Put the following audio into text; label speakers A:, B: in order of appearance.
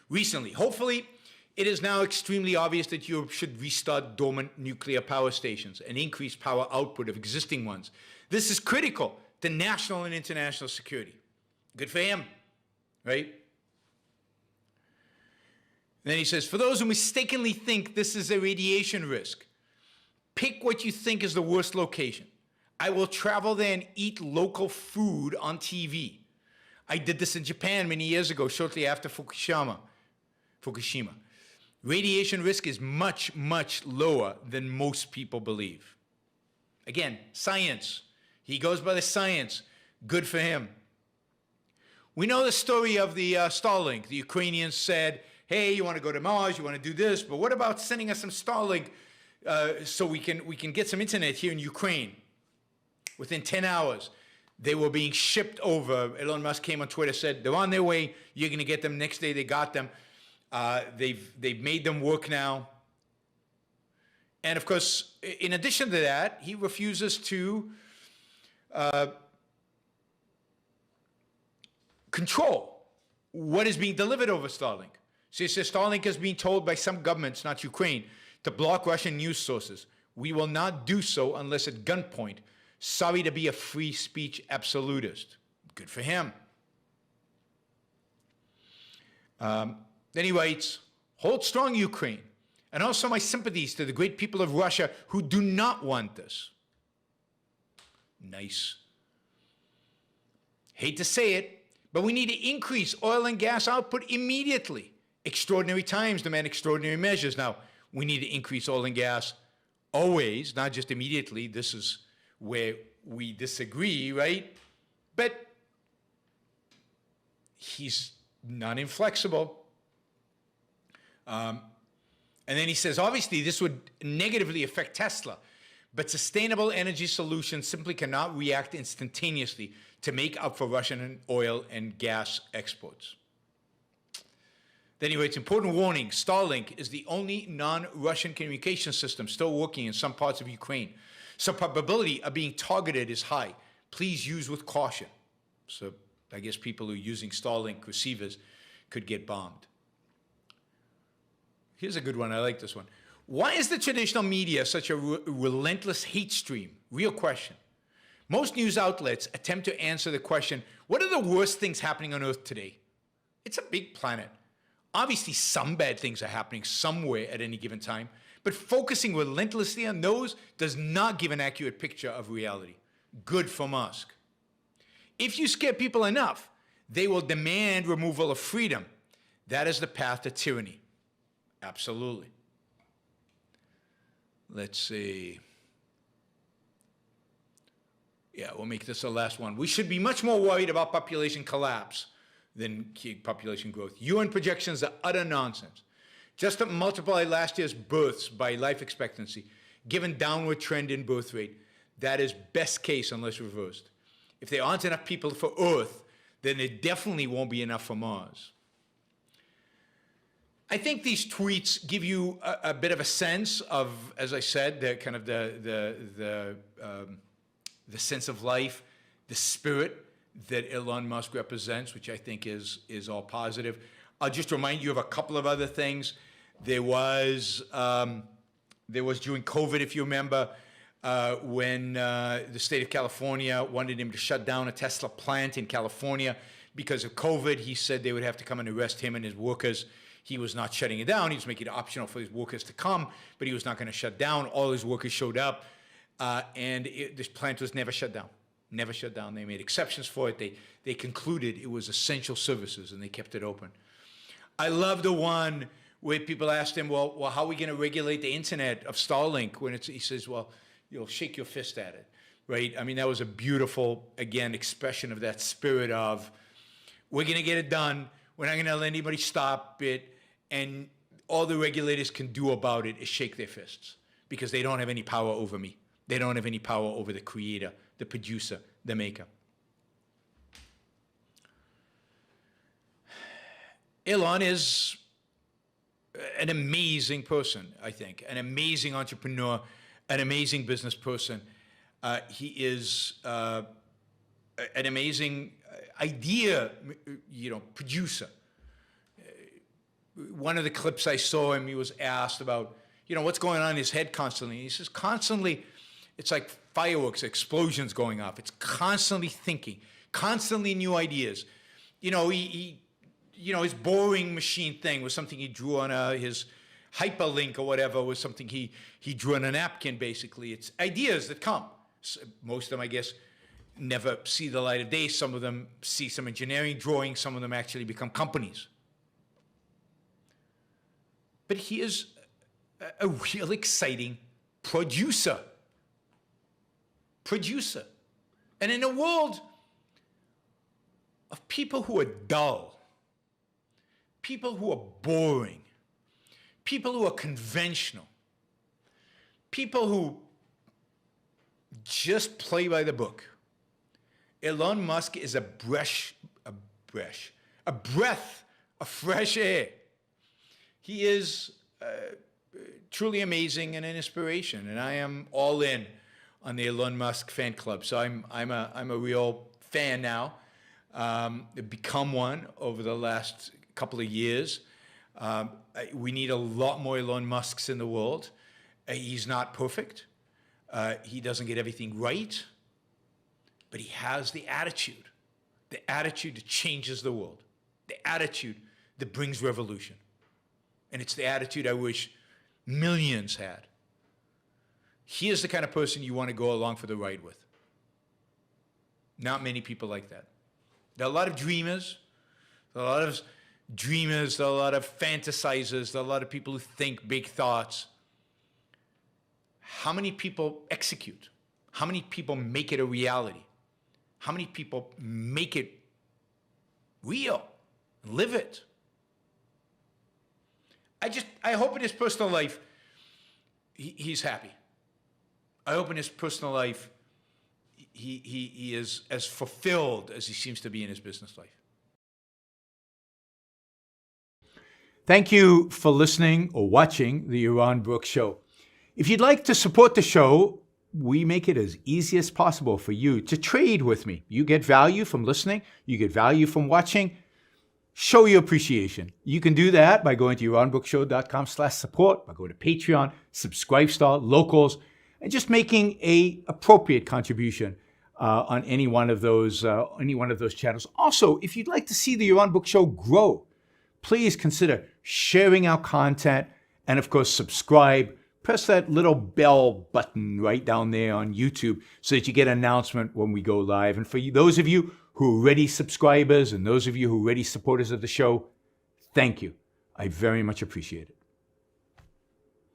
A: recently. Hopefully, it is now extremely obvious that Europe should restart dormant nuclear power stations and increase power output of existing ones. This is critical to national and international security. Good for him, right? And then he says, for those who mistakenly think this is a radiation risk, pick what you think is the worst location. I will travel there and eat local food on TV. I did this in Japan many years ago, shortly after Fukushima. Radiation risk is much, much lower than most people believe. Again, science. He goes by the science. Good for him. We know the story of the Starlink. The Ukrainians said, hey, you want to go to Mars, you want to do this, but what about sending us some Starlink so we can get some internet here in Ukraine? Within 10 hours, they were being shipped over. Elon Musk came on Twitter, said, they're on their way, you're going to get them. Next day, they got them. They've made them work now. And of course, in addition to that, he refuses to control what is being delivered over Starlink. So he says Starlink is being told by some governments, not Ukraine, to block Russian news sources. We will not do so unless at gunpoint. Sorry to be a free speech absolutist. Good for him. Then he writes, hold strong, Ukraine, and also my sympathies to the great people of Russia who do not want this. Nice. Hate to say it, but we need to increase oil and gas output immediately. Extraordinary times demand extraordinary measures. Now, we need to increase oil and gas always, not just immediately. This is where we disagree, right? But he's not inflexible. And then he says, obviously, this would negatively affect Tesla, but sustainable energy solutions simply cannot react instantaneously to make up for Russian oil and gas exports. Then he writes, important warning, Starlink is the only non-Russian communication system still working in some parts of Ukraine. So probability of being targeted is high. Please use with caution. So I guess people who are using Starlink receivers could get bombed. Here's a good one. I like this one. Why is the traditional media such a relentless hate stream? Real question. Most news outlets attempt to answer the question, what are the worst things happening on Earth today? It's a big planet. Obviously, some bad things are happening somewhere at any given time, but focusing relentlessly on those does not give an accurate picture of reality. Good for Musk. If you scare people enough, they will demand removal of freedom. That is the path to tyranny. Absolutely. Let's see. Yeah, we'll make this the last one. We should be much more worried about population collapse than population growth. UN projections are utter nonsense. Just to multiply last year's births by life expectancy, given downward trend in birth rate, that is best case unless reversed. If there aren't enough people for Earth, then there definitely won't be enough for Mars. I think these tweets give you a bit of a sense of, as I said, the kind of the sense of life, the spirit that Elon Musk represents, which I think is all positive. I'll just remind you of a couple of other things. There was during COVID, if you remember, when the state of California wanted him to shut down a Tesla plant in California because of COVID. He said they would have to come and arrest him and his workers. He was not shutting it down. He was making it optional for his workers to come, but he was not going to shut down. All his workers showed up, and this plant was never shut down. Never shut down. They made exceptions for it. They concluded it was essential services, and they kept it open. I love the one where people asked him, well, how are we going to regulate the internet of Starlink? When he says, well, you'll shake your fist at it, right? I mean, that was a beautiful, again, expression of that spirit of, we're going to get it done. We're not going to let anybody stop it. And all the regulators can do about it is shake their fists because they don't have any power over me. They don't have any power over the creator, the producer, the maker. Elon is an amazing person, I think, an amazing entrepreneur, an amazing business person. He is an amazing idea, producer. one of the clips I saw him, he was asked about, what's going on in his head constantly. He says, constantly, it's like fireworks, explosions going off. It's constantly thinking, constantly new ideas. His boring machine thing was something he drew on his hyperlink or whatever, was something he drew on a napkin, basically. It's ideas that come. So most of them, I guess, never see the light of day. Some of them see some engineering drawings. Some of them actually become companies. But he is a real exciting producer. And in a world of people who are dull, people who are boring, people who are conventional, people who just play by the book, Elon Musk is a breath of fresh air. He is truly amazing and an inspiration, and I am all in on the Elon Musk fan club. So I'm a real fan now. Become one over the last couple of years. We need a lot more Elon Musks in the world. He's not perfect. He doesn't get everything right, but he has the attitude that changes the world, the attitude that brings revolution. And it's the attitude I wish millions had. He is the kind of person you want to go along for the ride with. Not many people like that. There are a lot of dreamers, there are a lot of fantasizers, there are a lot of people who think big thoughts. How many people execute? How many people make it a reality? How many people make it real, live it? I hope in his personal life, he's happy. I hope in his personal life, he is as fulfilled as he seems to be in his business life. Thank you for listening or watching the Yaron Brook Show. If you'd like to support the show, we make it as easy as possible for you to trade with me. You get value from listening. You get value from watching. Show your appreciation. You can do that by going to yaronbrookshow.com/support, by going to Patreon, Subscribestar, Locals, and just making a appropriate contribution on any one of those channels. Also, if you'd like to see the Yaron Brook Show grow, please consider sharing our content and, of course, subscribe. Press that little bell button right down there on YouTube so that you get an announcement when we go live. And for those of you who are already subscribers and those of you who are already supporters of the show, thank you. I very much appreciate it.